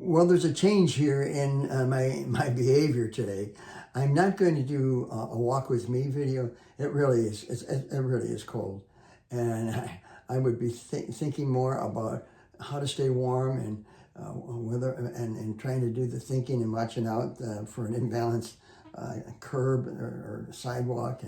Well, there's a change here in my behavior today. I'm not going to do a walk with me video. It really is. It really is cold, and I would be thinking more about how to stay warm and whether and trying to do the thinking and watching out for an imbalanced curb or sidewalk.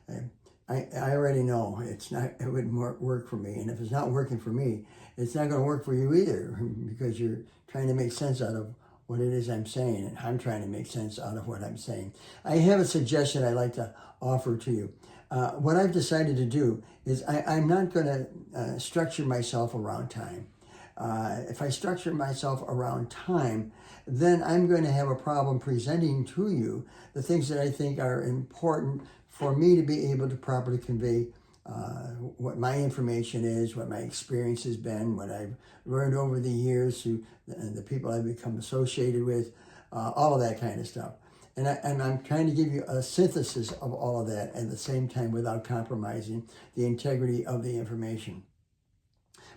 And I already know it's not. It wouldn't work for me, and if it's not working for me, it's not going to work for you either, because you're trying to make sense out of what it is I'm saying, and I'm trying to make sense out of what I'm saying. I have a suggestion I'd like to offer to you. What I've decided to do is I'm not going to structure myself around time. If I structure myself around time, then I'm going to have a problem presenting to you the things that I think are important for me to be able to properly convey what my information is, what my experience has been, what I've learned over the years through the people I've become associated with, all of that kind of stuff. And I'm trying to give you a synthesis of all of that at the same time without compromising the integrity of the information.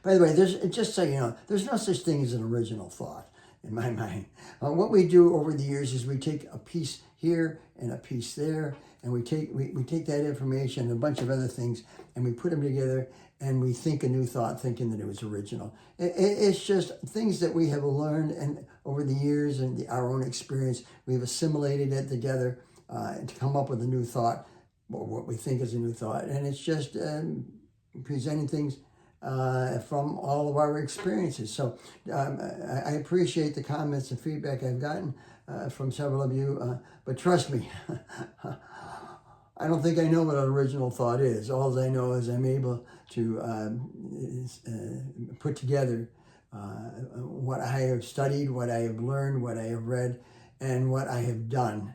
By the way, just so you know, there's no such thing as an original thought in my mind. What we do over the years is we take a piece here and a piece there, and we take that information and a bunch of other things, and we put them together, and we think a new thought, thinking that it was original. It's just things that we have learned and over the years and our own experience, we've assimilated it together to come up with a new thought, or what we think is a new thought, and it's just presenting things from all of our experiences. So I appreciate the comments and feedback I've gotten from several of you, but trust me, I don't think I know what an original thought is. All I know is I'm able to put together what I have studied, what I have learned, what I have read, and what I have done.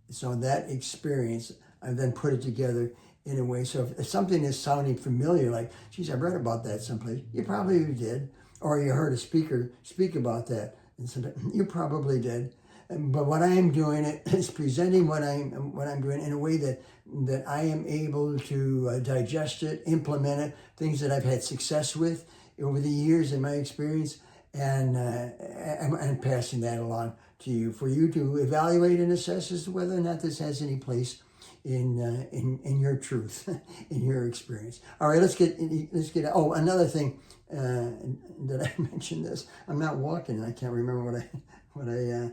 So that experience, I then put it together in a way. So if something is sounding familiar, like, geez, I read about that someplace, you probably did. Or you heard a speaker speak about that, and you probably did. But what I am doing is presenting what I'm doing in a way that I am able to digest it, implement it, things that I've had success with over the years in my experience, and passing that along to you for you to evaluate and assess as to whether or not this has any place in your truth, in your experience. All right, let's get. Oh, another thing that I mentioned this. I'm not walking. I can't remember what I.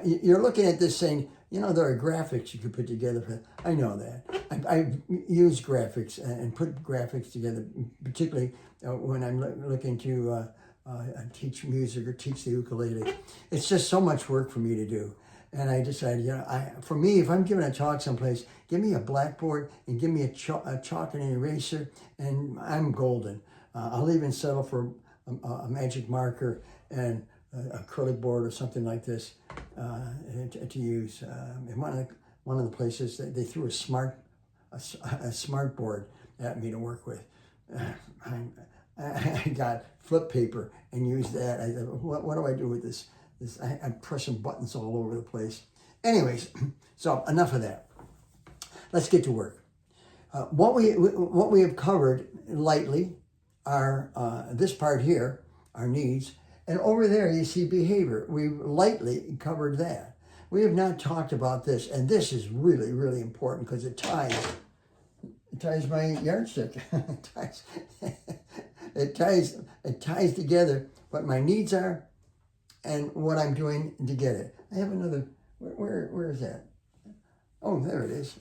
You're looking at this saying, you know, there are graphics you could put together. I know that. I've used graphics and put graphics together, particularly when I'm looking to teach music or teach the ukulele. It's just so much work for me to do. And I decided, you know, for me, if I'm giving a talk someplace, give me a blackboard and give me a chalk and an eraser, and I'm golden. I'll even settle for a magic marker and acrylic board or something like this to use. In one of the places, they threw a smart board at me to work with. I got flip paper and used that. I thought, what do I do with this? I'm pressing buttons all over the place. Anyways, so enough of that. Let's get to work. What we have covered lightly are this part here, our needs, and over there you see behavior. We've lightly covered that. We have not talked about this, and this is really, really important because it ties my yardstick. it ties together what my needs are and what I'm doing to get it. I have another, where is that? Oh, there it is.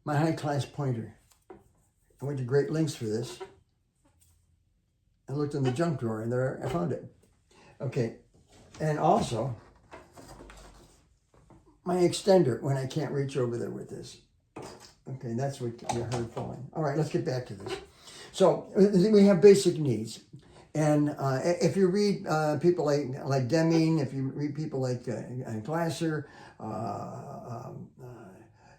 My high-class pointer. I went to great lengths for this. I looked in the junk drawer and there I found it. Okay, and also my extender when I can't reach over there with this. Okay, that's what you heard falling. All right, let's get back to this. So we have basic needs. And if you read people like Deming, if you read people like Glasser,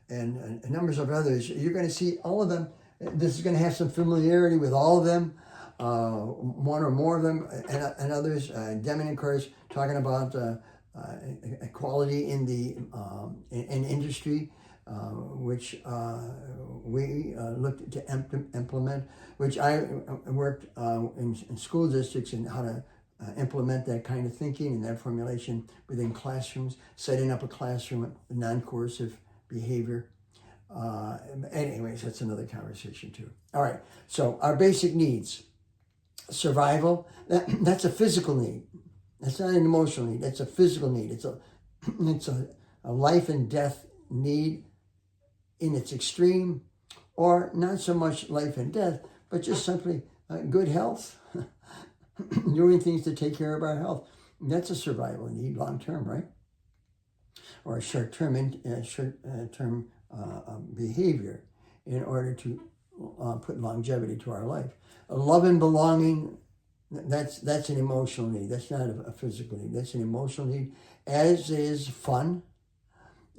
and numbers of others, you're going to see all of them. This is going to have some familiarity with all of them, one or more of them, and others. Deming, of course, talking about equality in the in industry, which we looked to implement, which I worked in school districts and how to implement that kind of thinking and that formulation within classrooms, setting up a classroom, non-coercive behavior. Anyways, that's another conversation too. All right, so our basic needs. Survival, that's a physical need. That's not an emotional need, that's a physical need. It's a life and death need in its extreme, or not so much life and death, but just simply good health, doing things to take care of our health. That's a survival need long term, right? Or a short-term behavior in order to put longevity to our life. Love and belonging, that's an emotional need. That's not a physical need. That's an emotional need, as is fun,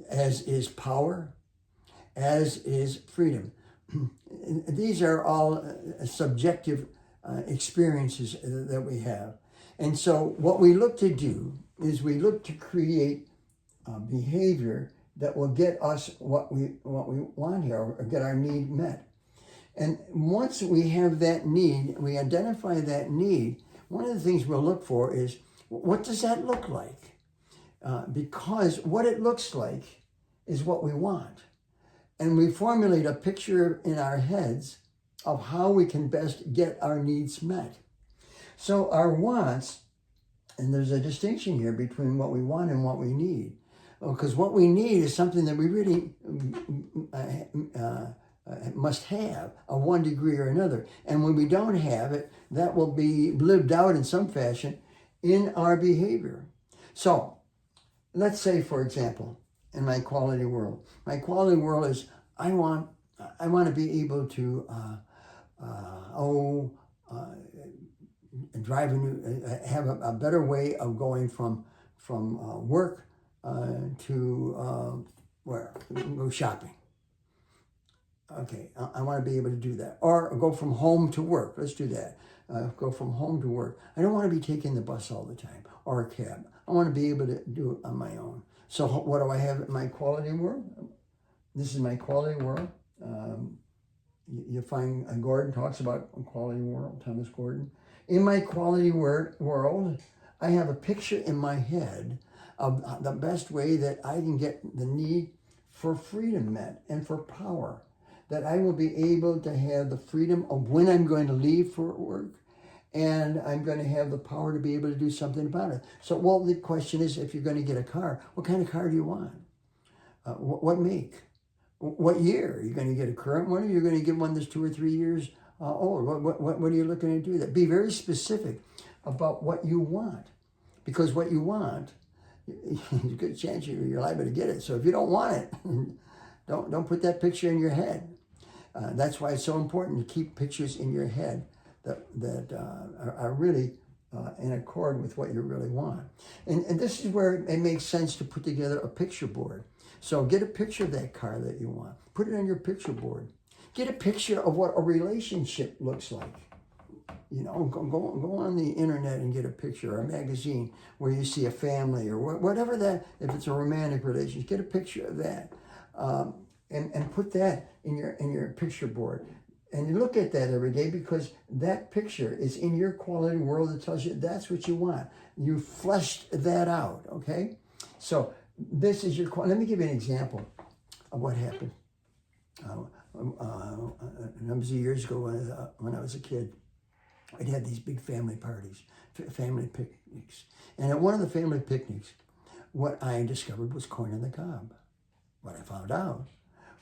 as is power, as is freedom. These are all subjective experiences that we have. And so what we look to do is we look to create behavior that will get us what we want here, or get our need met. And once we have that need, we identify that need, one of the things we'll look for is, what does that look like? Because what it looks like is what we want. And we formulate a picture in our heads of how we can best get our needs met. So our wants, and there's a distinction here between what we want and what we need. Because what we need is something that we really must have, of one degree or another. And when we don't have it, that will be lived out in some fashion in our behavior. So let's say, for example, in my quality world is I want to be able to drive have a better way of going from work to where? Go shopping. Okay, I want to be able to do that. Or go from home to work. Let's do that. Go from home to work. I don't want to be taking the bus all the time or a cab. I want to be able to do it on my own. So what do I have in my quality world? This is my quality world. You find Gordon talks about a quality world, Thomas Gordon. In my quality world, I have a picture in my head of the best way that I can get the need for freedom met and for power. That I will be able to have the freedom of when I'm going to leave for work, and I'm going to have the power to be able to do something about it. So, well, the question is, if you're going to get a car, what kind of car do you want? What make? What year? Are you going to get a current one, or you're going to get one that's 2 or 3 years old? What are you looking to do that? Be very specific about what you want, because what you want, there's a good chance you're liable to get it. So if you don't want it, don't put that picture in your head. That's why it's so important to keep pictures in your head that are really in accord with what you really want. And this is where it makes sense to put together a picture board. So get a picture of that car that you want. Put it on your picture board. Get a picture of what a relationship looks like. You know, go on the internet and get a picture, or a magazine where you see a family, or whatever that, if it's a romantic relationship, get a picture of that. And put that in your picture board. And you look at that every day, because that picture is in your quality world that tells you that's what you want. You fleshed that out, okay? So this is your quality. Let me give you an example of what happened. Numbers of years ago when I was a kid, I'd had these big family parties, family picnics. And at one of the family picnics, what I discovered was corn on the cob. What I found out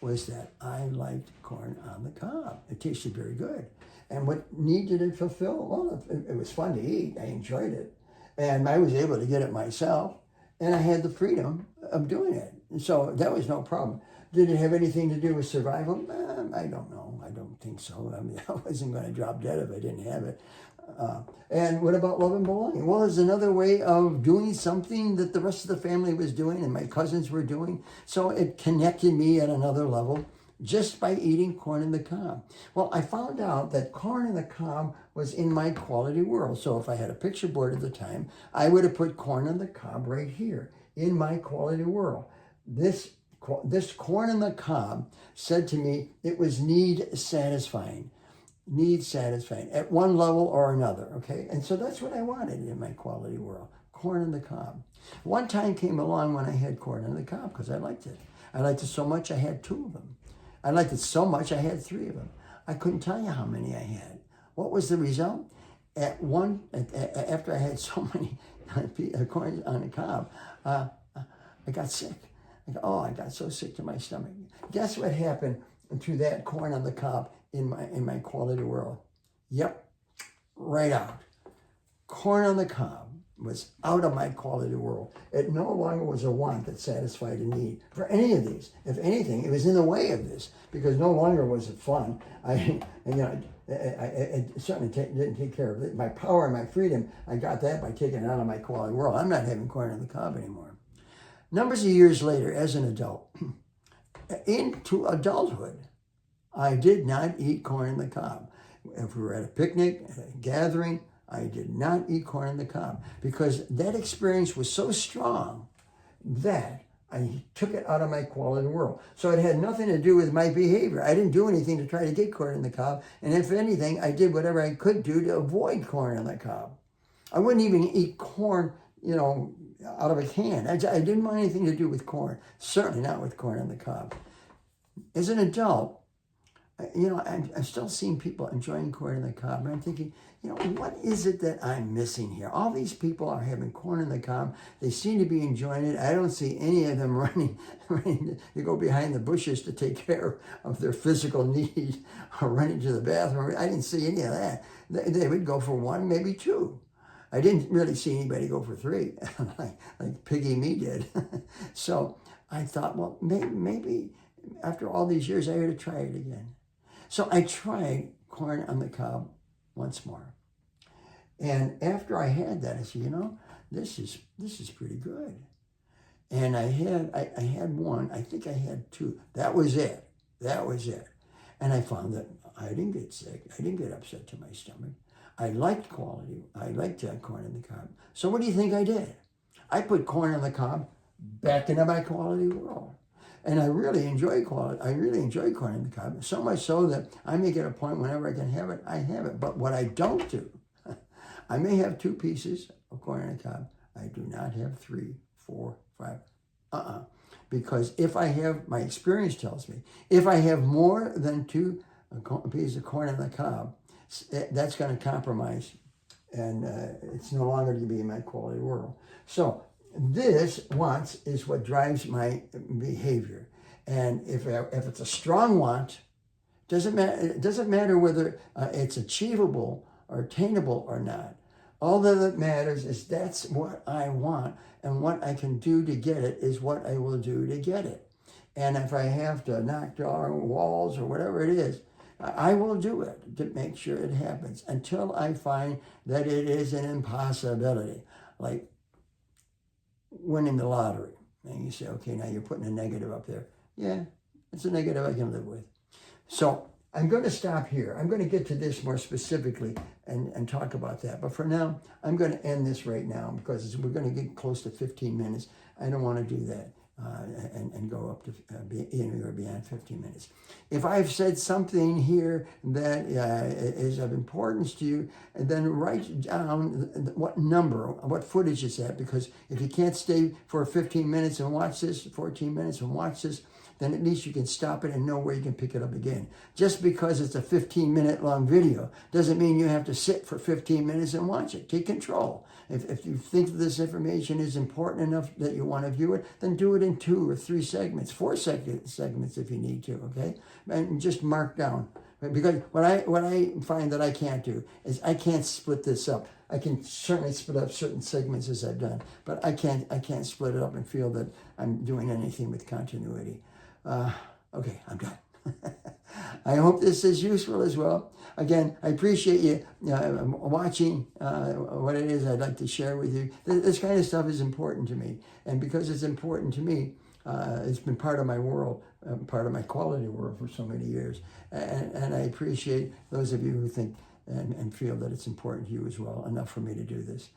was that I liked corn on the cob. It tasted very good. And what need did it fulfill? Well, it was fun to eat. I enjoyed it. And I was able to get it myself. And I had the freedom of doing it. And so that was no problem. Did it have anything to do with survival? I don't know. I don't think so. I mean, I wasn't going to drop dead if I didn't have it. And what about love and belonging? Well, it's another way of doing something that the rest of the family was doing and my cousins were doing. So it connected me at another level just by eating corn on the cob. Well, I found out that corn on the cob was in my quality world. So if I had a picture board at the time, I would have put corn on the cob right here in my quality world. This corn on the cob said to me it was need satisfying. needs satisfied at one level or another, okay? And so that's what I wanted in my quality world, corn on the cob. One time came along when I had corn on the cob because I liked it. I liked it so much I had 2 of them. I liked it so much I had 3 of them. I couldn't tell you how many I had. What was the result? After I had so many corn on the cob, I got sick. I got so sick to my stomach. Guess what happened to that corn on the cob in my quality world? Yep, right out. Corn on the cob was out of my quality world. It no longer was a want that satisfied a need for any of these. If anything, it was in the way of this because no longer was it fun. It certainly didn't take care of it. My power and my freedom, I got that by taking it out of my quality world. I'm not having corn on the cob anymore. Numbers of years later, as an adult, into adulthood, I did not eat corn on the cob. If we were at a picnic, at a gathering, I did not eat corn on the cob because that experience was so strong that I took it out of my quality world. So it had nothing to do with my behavior. I didn't do anything to try to get corn on the cob. And if anything, I did whatever I could do to avoid corn on the cob. I wouldn't even eat corn, out of a can. I didn't want anything to do with corn. Certainly not with corn on the cob. As an adult, I'm still seeing people enjoying corn on the cob. And I'm thinking, what is it that I'm missing here? All these people are having corn on the cob. They seem to be enjoying it. I don't see any of them running to go behind the bushes to take care of their physical need or running to the bathroom. I didn't see any of that. They would go for 1, maybe 2. I didn't really see anybody go for 3, like Piggy me did. So I thought, well, maybe after all these years, I ought to try it again. So I tried corn on the cob once more. And after I had that, I said, this is pretty good. And I had 1, I think I had 2. That was it. And I found that I didn't get sick. I didn't get upset to my stomach. I liked quality. I liked corn on the cob. So what do you think I did? I put corn on the cob back into my quality world. And I really enjoy corn on the cob, so much so that I make it a point whenever I can have it, I have it. But what I don't do, I may have 2 pieces of corn on the cob. I do not have 3, 4, 5. Because if I have, my experience tells me, if I have more than 2 pieces of corn on the cob, that's going to compromise, and it's no longer going to be in my quality world. So this wants is what drives my behavior, and if it's a strong want, it doesn't matter whether it's achievable or attainable or not. All that matters is that's what I want, and what I can do to get it is what I will do to get it. And if I have to knock down walls or whatever it is, I will do it to make sure it happens until I find that it is an impossibility, like winning the lottery. And you say, okay, now you're putting a negative up there. Yeah, it's a negative I can live with. So I'm going to stop here. I'm going to get to this more specifically and talk about that. But for now, I'm going to end this right now because we're going to get close to 15 minutes. I don't want to do that. And go up to or beyond 15 minutes. If I've said something here that is of importance to you, then write down what number, what footage it's at, because if you can't stay for 15 minutes and watch this, 14 minutes and watch this, then at least you can stop it and know where you can pick it up again. Just because it's a 15-minute long video doesn't mean you have to sit for 15 minutes and watch it. Take control. If you think this information is important enough that you want to view it, then do it in 2 or 3 segments, 4 segments if you need to, okay? And just mark down. Because what I find that I can't do is I can't split this up. I can certainly split up certain segments as I've done, but I can't split it up and feel that I'm doing anything with continuity. Okay, I'm done. I hope this is useful as well. Again, I appreciate you watching what it is I'd like to share with you. This kind of stuff is important to me. And because it's important to me, it's been part of my world, part of my quality world for so many years. And I appreciate those of you who think and feel that it's important to you as well, enough for me to do this.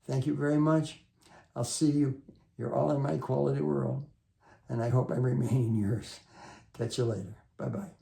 Thank you very much. I'll see you. You're all in my quality world. And I hope I remain in yours. Catch you later. Bye-bye.